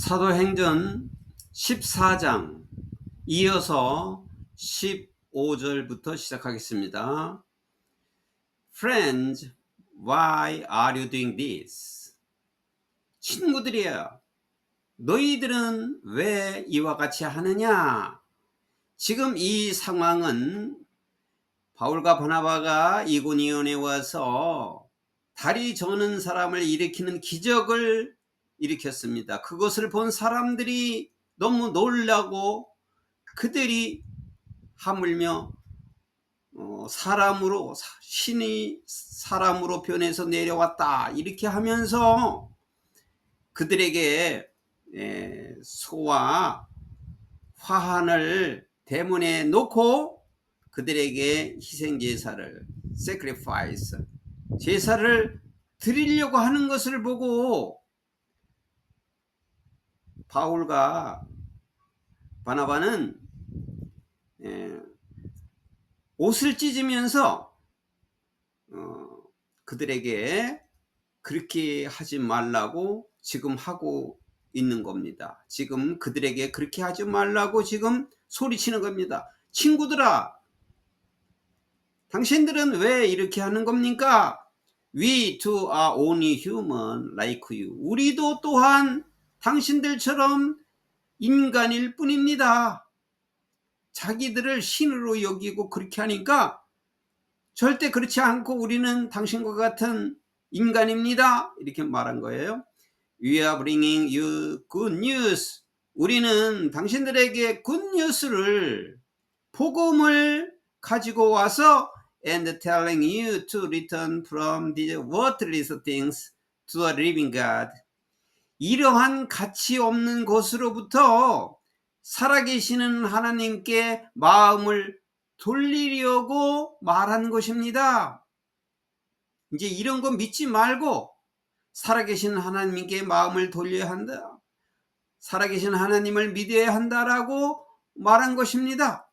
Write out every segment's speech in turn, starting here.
사도행전 14장 이어서 15절부터 시작하겠습니다. Friends, why are you doing this? 친구들이야, 너희들은 왜 이와 같이 하느냐? 지금 이 상황은 바울과 바나바가 이고니온에 와서 다리 저는 사람을 일으키는 기적을 일으켰습니다. 그것을 본 사람들이 너무 놀라고 그들이 하물며 사람으로 신이 사람으로 변해서 내려왔다 이렇게 하면서 그들에게 소와 화환을 대문에 놓고 그들에게 희생제사를 sacrifice 제사를 드리려고 하는 것을 보고 바울과 바나바는 옷을 찢으면서 그들에게 그렇게 하지 말라고 지금 하고 있는 겁니다. 지금 그들에게 그렇게 하지 말라고 지금 소리치는 겁니다. 친구들아, 당신들은 왜 이렇게 하는 겁니까? We too are only human like you. 우리도 또한 당신들처럼 인간일 뿐입니다. 자기들을 신으로 여기고 그렇게 하니까 절대 그렇지 않고 우리는 당신과 같은 인간입니다. 이렇게 말한 거예요. We are bringing you good news. 우리는 당신들에게 good news를 복음을 가지고 와서 and telling you to return from these worthless things to a living God. 이러한 가치 없는 것으로부터 살아계시는 하나님께 마음을 돌리려고 말한 것입니다. 이제 이런 거 믿지 말고 살아계신 하나님께 마음을 돌려야 한다. 살아계신 하나님을 믿어야 한다라고 말한 것입니다.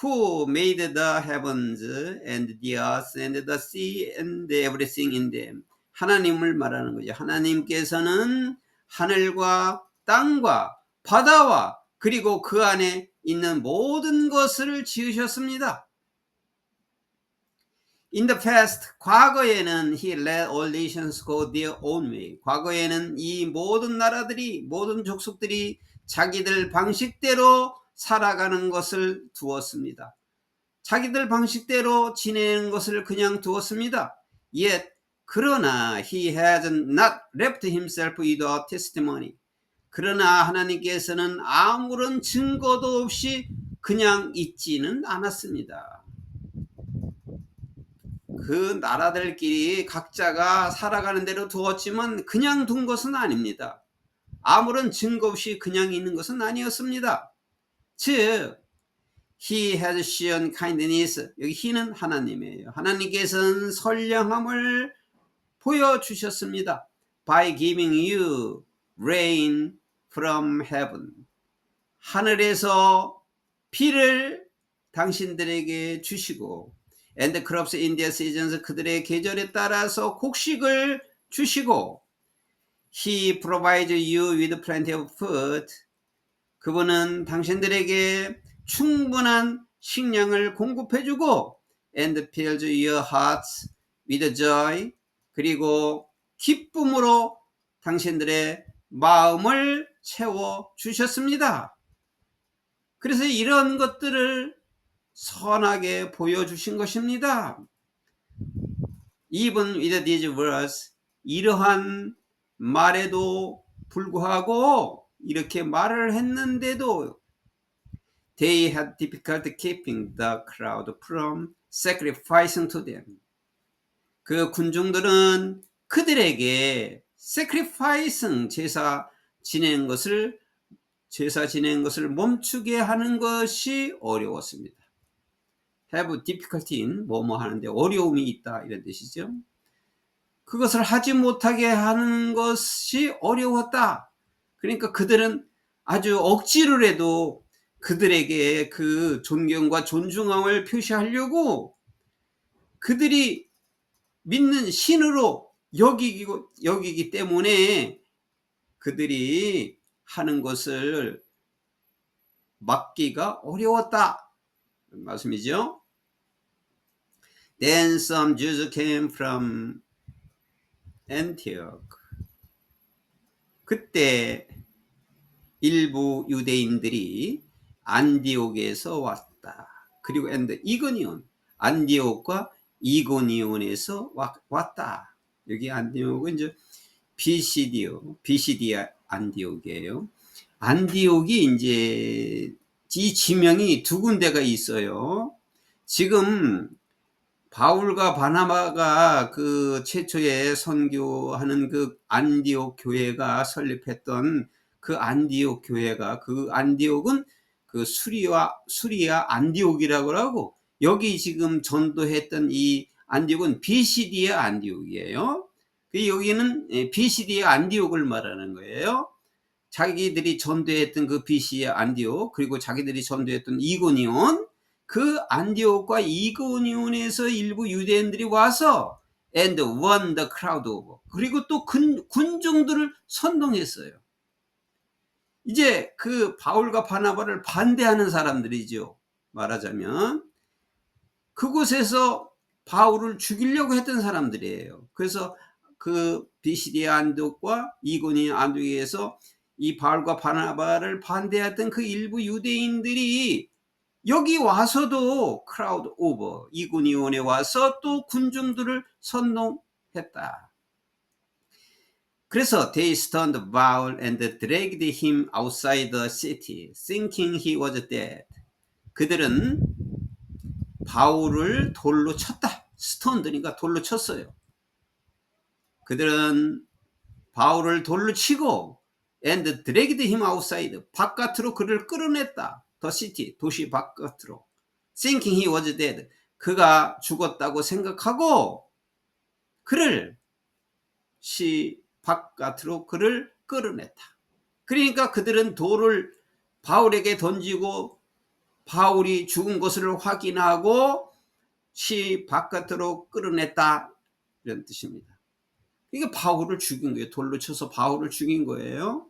Who made the heavens and the earth and the sea and everything in them. 하나님을 말하는 거죠. 하나님께서는 하늘과 땅과 바다와 그리고 그 안에 있는 모든 것을 지으셨습니다. In the past, 과거에는 he let all nations go their own way. 과거에는 이 모든 나라들이, 모든 족속들이 자기들 방식대로 살아가는 것을 두었습니다. 자기들 방식대로 지내는 것을 그냥 두었습니다. Yet, 그러나 he has not left himself without testimony. 그러나 하나님께서는 아무런 증거도 없이 그냥 있지는 않았습니다. 그 나라들끼리 각자가 살아가는 대로 두었지만 그냥 둔 것은 아닙니다. 아무런 증거 없이 그냥 있는 것은 아니었습니다. 즉 He has shown kindness. 여기 he는 하나님이에요. 하나님께서는 선량함을 보여주셨습니다. By giving you rain from heaven. 하늘에서 비를 당신들에게 주시고 and the crops in their seasons. 그들의 계절에 따라서 곡식을 주시고 He provides you with plenty of food. 그분은 당신들에게 충분한 식량을 공급해주고 and fills your hearts with joy. 그리고 기쁨으로 당신들의 마음을 채워주셨습니다. 그래서 이런 것들을 선하게 보여주신 것입니다. Even with these words, 이러한 말에도 불구하고 이렇게 말을 했는데도 They had difficulty keeping the crowd from sacrificing to them. 그 군중들은 그들에게 sacrificing 제사 지내는 것을 멈추게 하는 것이 어려웠습니다. have difficulty in 뭐뭐 하는데 어려움이 있다 이런 뜻이죠. 그것을 하지 못하게 하는 것이 어려웠다. 그러니까 그들은 아주 억지로라도 그들에게 그 존경과 존중함을 표시하려고 그들이 믿는 신으로 여기기 때문에 그들이 하는 것을 막기가 어려웠다 말씀이죠. Then some Jews came from Antioch. 그때 일부 유대인들이 안디옥에서 왔다. 그리고 이고니온, 안디옥과 이고니온에서 왔다. 여기 안디옥은 이제 비시디아 안디옥이에요. 안디옥이 이제 이 지명이 두 군데가 있어요. 지금 바울과 바나바가 그 최초에 선교하는 그 안디옥 교회가 설립했던 그 안디옥 교회가, 그 안디옥은 그 수리아 안디옥이라고 하고, 여기 지금 전도했던 이 안디옥은 비시디아 안디옥이에요. 여기는 비시디아 안디옥을 말하는 거예요. 자기들이 전도했던 그 비시디아 안디옥, 그리고 자기들이 전도했던 이고니온, 그 안디옥과 이고니온에서 일부 유대인들이 와서 and won the crowd over. 그리고 또 군중들을 선동했어요. 이제 그 바울과 바나바를 반대하는 사람들이죠. 말하자면 그곳에서 바울을 죽이려고 했던 사람들이에요. 그래서 그 비시디아 안디옥과 이고니온 안디옥에서 이 바울과 바나바를 반대했던 그 일부 유대인들이 여기 와서도 크라우드 오버, 이고니온에 와서 또 군중들을 선동했다. 그래서 they stoned Paul and dragged him outside the city, thinking he was dead. 그들은 바울을 돌로 쳤다. 스톤드니까 돌로 쳤어요. 그들은 바울을 돌로 치고 and dragged him outside, 바깥으로 그를 끌어냈다. The city, 도시 바깥으로. Thinking he was dead. 그가 죽었다고 생각하고 그를 바깥으로 그를 끌어냈다. 그러니까 그들은 돌을 바울에게 던지고 바울이 죽은 것을 확인하고 바깥으로 끌어냈다, 이런 뜻입니다. 이게 바울을 죽인 거예요. 돌로 쳐서 바울을 죽인 거예요.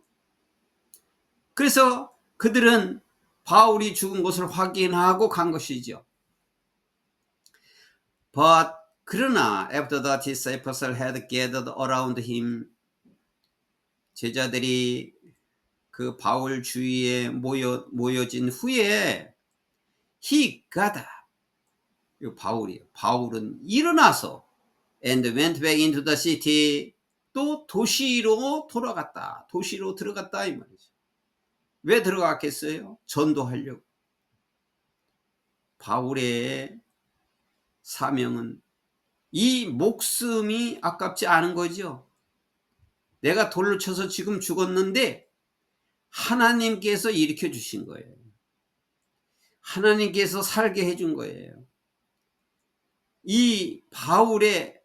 그래서 그들은 바울이 죽은 것을 확인하고 간 것이죠. But 그러나 after the disciples had gathered around him, 제자들이 그 바울 주위에 모여진 후에 he got up. 바울이에요. 바울은 일어나서 and went back into the city, 또 도시로 돌아갔다. 도시로 들어갔다 이 말이죠. 왜 들어갔겠어요? 전도하려고. 바울의 사명은 이 목숨이 아깝지 않은 거죠. 내가 돌로 쳐서 지금 죽었는데 하나님께서 일으켜 주신 거예요. 하나님께서 살게 해준 거예요. 이 바울의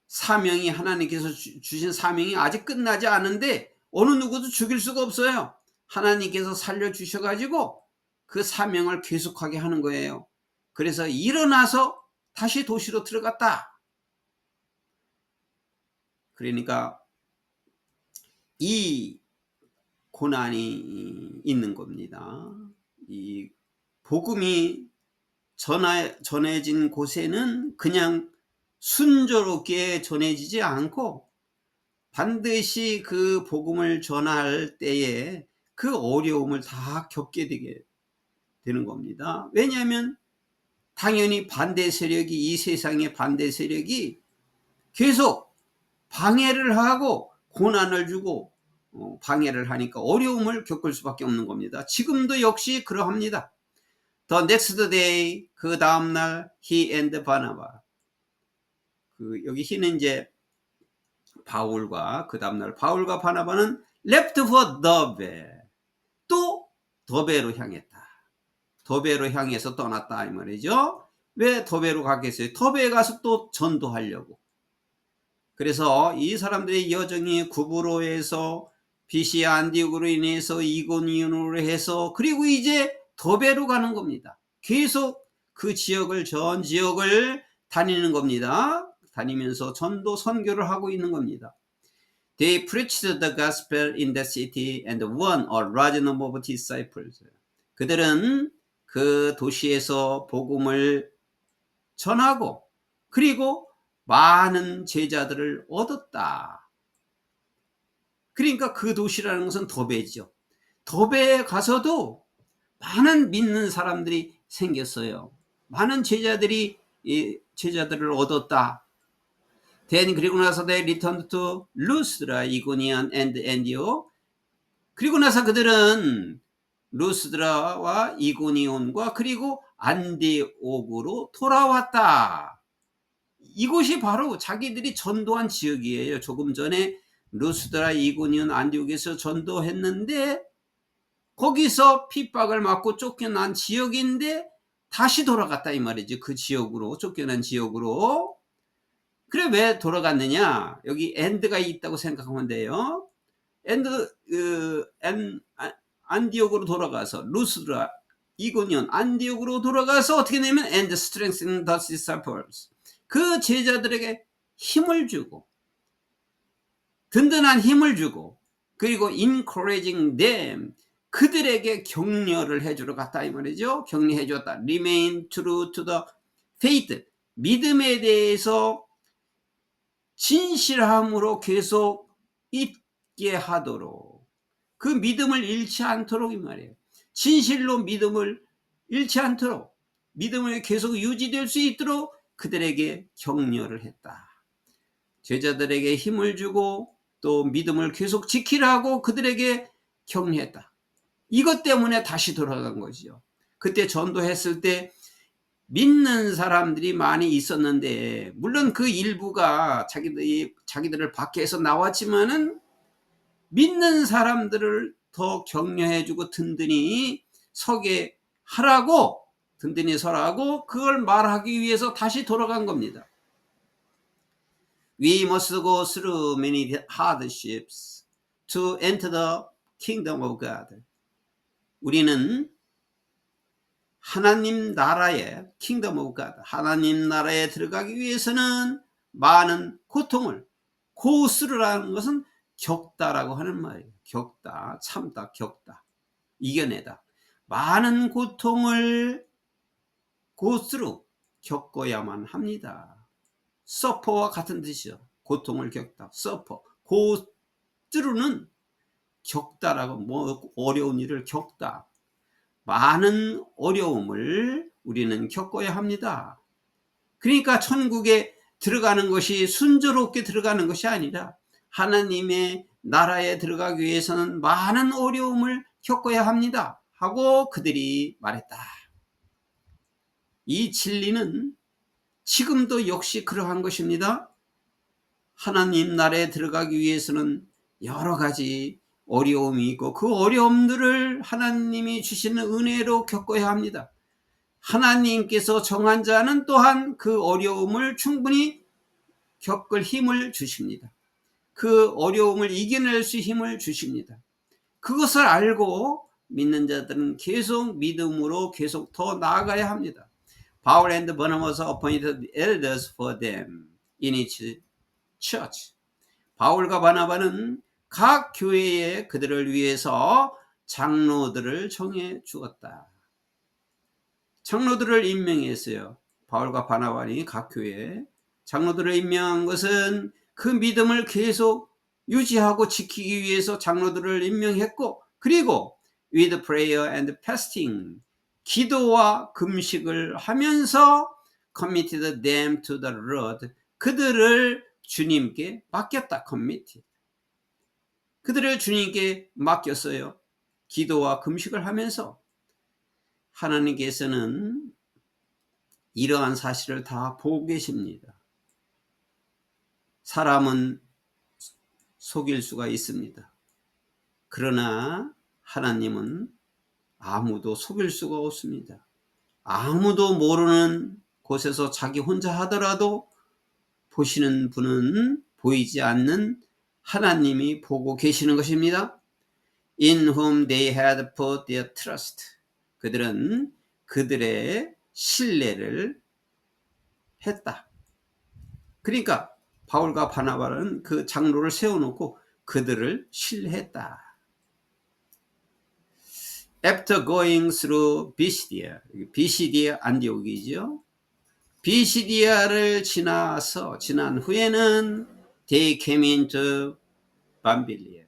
사명이, 하나님께서 주신 사명이 아직 끝나지 않은데 어느 누구도 죽일 수가 없어요. 하나님께서 살려주셔가지고 그 사명을 계속하게 하는 거예요. 그래서 일어나서 다시 도시로 들어갔다. 그러니까 이 고난이 있는 겁니다. 이 복음이 전해진 곳에는 그냥 순조롭게 전해지지 않고 반드시 그 복음을 전할 때에 그 어려움을 다 겪게 되는 겁니다. 왜냐하면 당연히 반대 세력이, 이 세상의 반대 세력이 계속 방해를 하고 고난을 주고 방해를 하니까 어려움을 겪을 수밖에 없는 겁니다. 지금도 역시 그러합니다. The next day, 그 다음날 he and Barnabas, 여기 he는 이제 바울과, 그 다음날 바울과 바나바는 left for 더베, 또 더베로 향했다. 더베로 향해서 떠났다 이 말이죠. 왜 더베로 갔겠어요? 더베에 가서 또 전도하려고. 그래서 이 사람들의 여정이 구브로에서 비시아 안디옥으로 인해서 이고니온으로 해서 그리고 이제 더베로 가는 겁니다. 계속 그 지역을, 전 지역을 다니는 겁니다. 다니면서 전도 선교를 하고 있는 겁니다. They preached the gospel in the city and won a large number of disciples. 그들은 그 도시에서 복음을 전하고 그리고 많은 제자들을 얻었다. 그러니까 그 도시라는 것은 더베죠. 더베에 가서도 많은 믿는 사람들이 생겼어요. 많은 제자들을 얻었다. Then 그리고 나서 they returned to Lystra, Iconium and Antioch. 그리고 나서 그들은 루스드라와 이고니온과 그리고 안디옥으로 돌아왔다. 이곳이 바로 자기들이 전도한 지역이에요. 조금 전에 루스드라, 이고니온, 안디옥에서 전도했는데 거기서 핍박을 맞고 쫓겨난 지역인데 다시 돌아갔다 이 말이죠. 그 지역으로, 쫓겨난 지역으로. 그래 왜 돌아갔느냐? 여기 엔드가 있다고 생각하면 돼요. 안디옥으로 돌아가서 루스드라, 이고니온, 안디옥으로 돌아가서 어떻게 되냐면 and strengthen the disciples. 그 제자들에게 힘을 주고 든든한 힘을 주고 그리고 encouraging them 그들에게 격려를 해주러 갔다 이 말이죠. 격려해 줬다. Remain true to the faith. 믿음에 대해서 진실함으로 계속 있게 하도록 그 믿음을 잃지 않도록 이 말이에요. 진실로 믿음을 잃지 않도록 믿음을 계속 유지될 수 있도록 그들에게 격려를 했다. 제자들에게 힘을 주고 또 믿음을 계속 지키라고 그들에게 격려했다. 이것 때문에 다시 돌아간 거죠. 그때 전도했을 때 믿는 사람들이 많이 있었는데 물론 그 일부가 자기들을 밖에서 나왔지만은 믿는 사람들을 더 격려해주고 든든히 서게 하라고 든든히 서라고 그걸 말하기 위해서 다시 돌아간 겁니다. We must go through many hardships to enter the kingdom of God. 우리는 하나님 나라에 kingdom of God, 하나님 나라에 들어가기 위해서는 많은 고통을 go through라는 것은 겪다라고 하는 말이에요. 겪다, 참다, 겪다, 이겨내다. 많은 고통을 go through, 겪어야만 합니다. suffer와 같은 뜻이죠. 고통을 겪다, suffer. go through는 겪다라고 뭐 어려운 일을 겪다. 많은 어려움을 우리는 겪어야 합니다. 그러니까 천국에 들어가는 것이 순조롭게 들어가는 것이 아니라 하나님의 나라에 들어가기 위해서는 많은 어려움을 겪어야 합니다. 하고 그들이 말했다. 이 진리는 지금도 역시 그러한 것입니다. 하나님 나라에 들어가기 위해서는 여러 가지 어려움이 있고 그 어려움들을 하나님이 주시는 은혜로 겪어야 합니다. 하나님께서 정한 자는 또한 그 어려움을 충분히 겪을 힘을 주십니다. 그 어려움을 이겨낼 수 힘을 주십니다. 그것을 알고 믿는 자들은 계속 믿음으로 계속 더 나아가야 합니다. Paul and Barnabas appointed elders for them in each church. 바울과 바나바는 각 교회에 그들을 위해서 장로들을 정해 주었다. 장로들을 임명했어요. 바울과 바나바니 각 교회에 장로들을 임명한 것은 그 믿음을 계속 유지하고 지키기 위해서 장로들을 임명했고 그리고 with prayer and fasting 기도와 금식을 하면서 committed them to the Lord 그들을 주님께 맡겼다. committed 그들을 주님께 맡겼어요. 기도와 금식을 하면서 하나님께서는 이러한 사실을 다 보고 계십니다. 사람은 속일 수가 있습니다. 그러나 하나님은 아무도 속일 수가 없습니다. 아무도 모르는 곳에서 자기 혼자 하더라도 보시는 분은 보이지 않는 하나님이 보고 계시는 것입니다. In whom they had put their trust. 그들은 그들의 신뢰를 했다. 그러니까 바울과 바나바는 그 장로를 세워놓고 그들을 신뢰했다. After going through Pisidia, 비시디아 안디옥이죠. 비시디아를 지난 후에는 they came into 밤빌리아,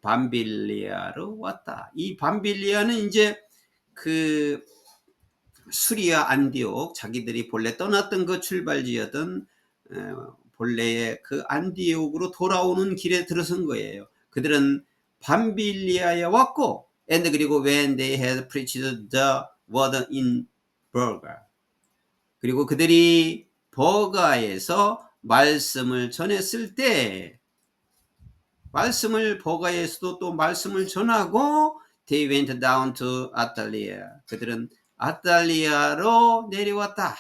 밤빌리아로 왔다. 이 밤빌리아는 이제 그 수리아 안디옥, 자기들이 본래 떠났던 그 출발지였던 본래의 그 안디옥으로 돌아오는 길에 들어선 거예요. 그들은 밤빌리아에 왔고, and 그리고 when they had preached the word in Berga, 그리고 그들이 버가에서 말씀을 전했을 때, 말씀을 버가에서도 또 말씀을 전하고, they went down to 아탈리아, 그들은 아탈리아로 내려왔다.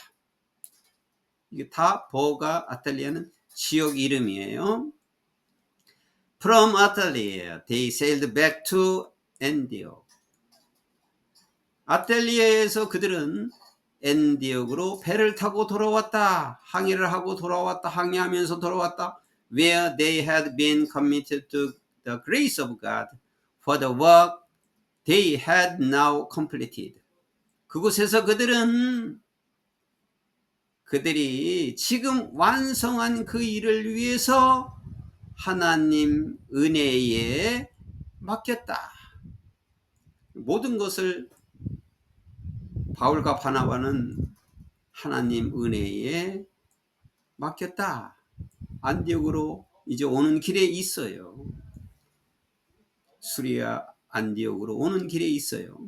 이게 다 버가 아탈리아는 지역 이름이에요. From 아탈리아, they sailed back to Antioch. 아탈리아에서 그들은 엔디옥으로 배를 타고 돌아왔다. 항해를 하고 돌아왔다. 항해하면서 돌아왔다. Where they had been committed to the grace of God for the work they had now completed. 그곳에서 그들이 지금 완성한 그 일을 위해서 하나님 은혜에 맡겼다. 모든 것을 바울과 바나바는 하나님 은혜에 맡겼다. 안디옥으로 이제 오는 길에 있어요. 수리아 안디옥으로 오는 길에 있어요.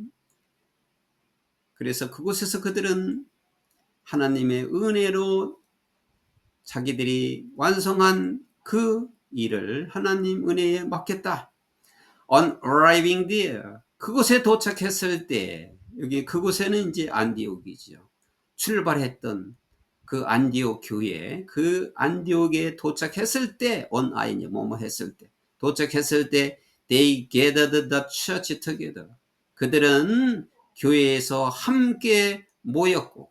그래서 그곳에서 그들은 하나님의 은혜로 자기들이 완성한 그 일을 하나님 은혜에 맡겼다. On arriving there, 그곳에 도착했을 때, 여기 그곳에는 이제 안디옥이죠. 출발했던 그 안디옥 교회, 그 안디옥에 도착했을 때, on i냐 뭐뭐 했을 때, 도착했을 때, they gathered the church together. 그들은 교회에서 함께 모였고,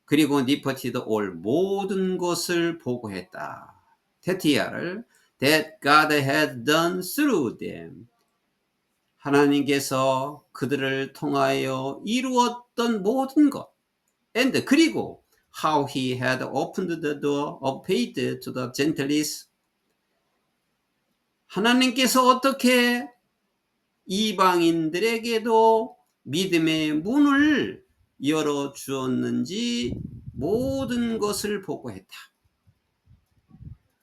그리고 니퍼티드 올 모든 것을 보고했다. 테티아를 that God had done through them. 하나님께서 그들을 통하여 이루었던 모든 것. And 그리고 how he had opened the door of faith to the Gentiles. 하나님께서 어떻게 이방인들에게도 믿음의 문을 열어 주었는지 모든 것을 보고했다.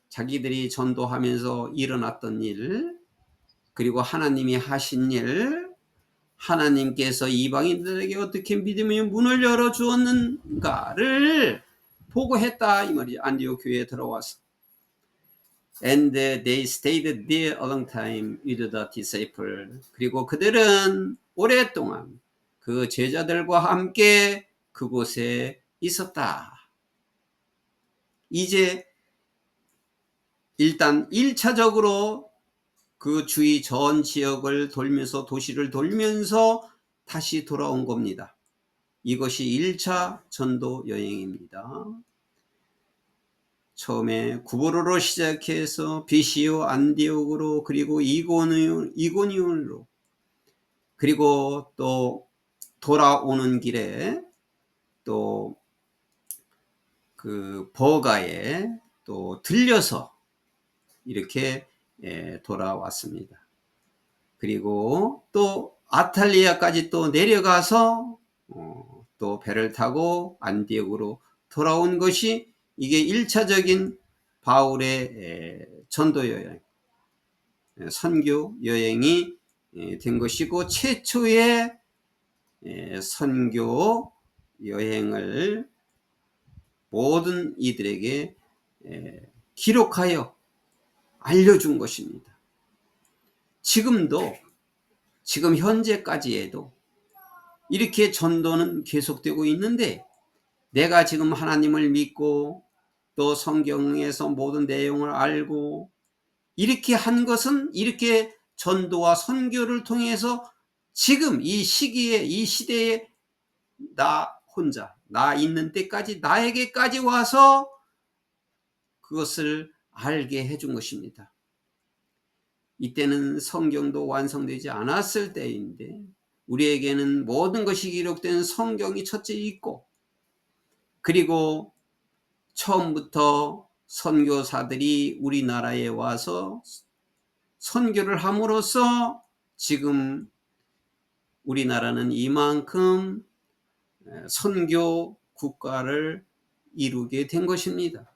자기들이 전도하면서 일어났던 일, 그리고 하나님이 하신 일, 하나님께서 이방인들에게 어떻게 믿음의 문을 열어 주었는가를 보고했다 이 말이죠. 안디옥 교회에 들어와서. And they stayed there a long time with the disciples. 그리고 그들은 오랫동안 그 제자들과 함께 그곳에 있었다. 이제 일단 1차적으로 그 주위 전 지역을 돌면서, 도시를 돌면서 다시 돌아온 겁니다. 이것이 1차 전도 여행입니다. 처음에 구브로로 시작해서 비시오 안디옥으로, 그리고 이고니온으로, 그리고 또 돌아오는 길에 또 그 버가에 또 들려서 이렇게 돌아왔습니다. 그리고 또 아탈리아까지 또 내려가서 또 배를 타고 안디옥으로 돌아온 것이, 이게 1차적인 바울의 전도 여행, 선교 여행이 된 것이고, 최초의 선교 여행을 모든 이들에게 기록하여 알려준 것입니다. 지금도, 지금 현재까지에도 이렇게 전도는 계속되고 있는데, 내가 지금 하나님을 믿고 또 성경에서 모든 내용을 알고 이렇게 한 것은, 이렇게 전도와 선교를 통해서 지금 이 시기에, 이 시대에 나 혼자, 나 있는 때까지 나에게까지 와서 그것을 알게 해준 것입니다. 이때는 성경도 완성되지 않았을 때인데 우리에게는 모든 것이 기록된 성경이 첫째 있고, 그리고 처음부터 선교사들이 우리나라에 와서 선교를 함으로써 지금 우리나라는 이만큼 선교 국가를 이루게 된 것입니다.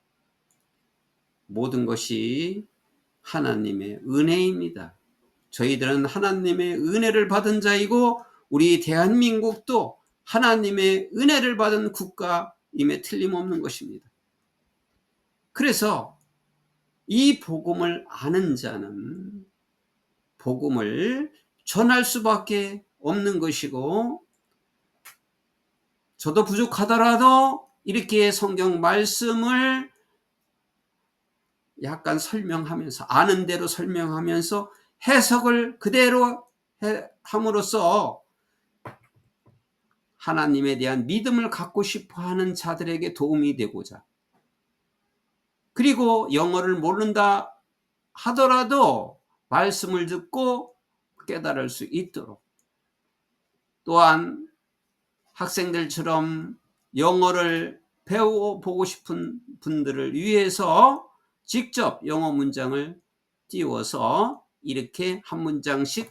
모든 것이 하나님의 은혜입니다. 저희들은 하나님의 은혜를 받은 자이고 우리 대한민국도 하나님의 은혜를 받은 국가임에 틀림없는 것입니다. 그래서 이 복음을 아는 자는 복음을 전할 수밖에 없는 것이고, 저도 부족하더라도 이렇게 성경 말씀을 약간 설명하면서, 아는 대로 설명하면서 해석을 그대로 함으로써 하나님에 대한 믿음을 갖고 싶어 하는 자들에게 도움이 되고자, 그리고 영어를 모른다 하더라도 말씀을 듣고 깨달을 수 있도록, 또한 학생들처럼 영어를 배워보고 싶은 분들을 위해서 직접 영어 문장을 띄워서 이렇게 한 문장씩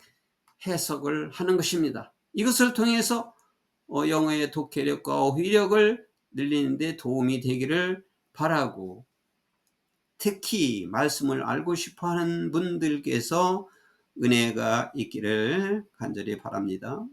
해석을 하는 것입니다. 이것을 통해서 영어의 독해력과 어휘력을 늘리는 데 도움이 되기를 바라고, 특히 말씀을 알고 싶어하는 분들께서 은혜가 있기를 간절히 바랍니다.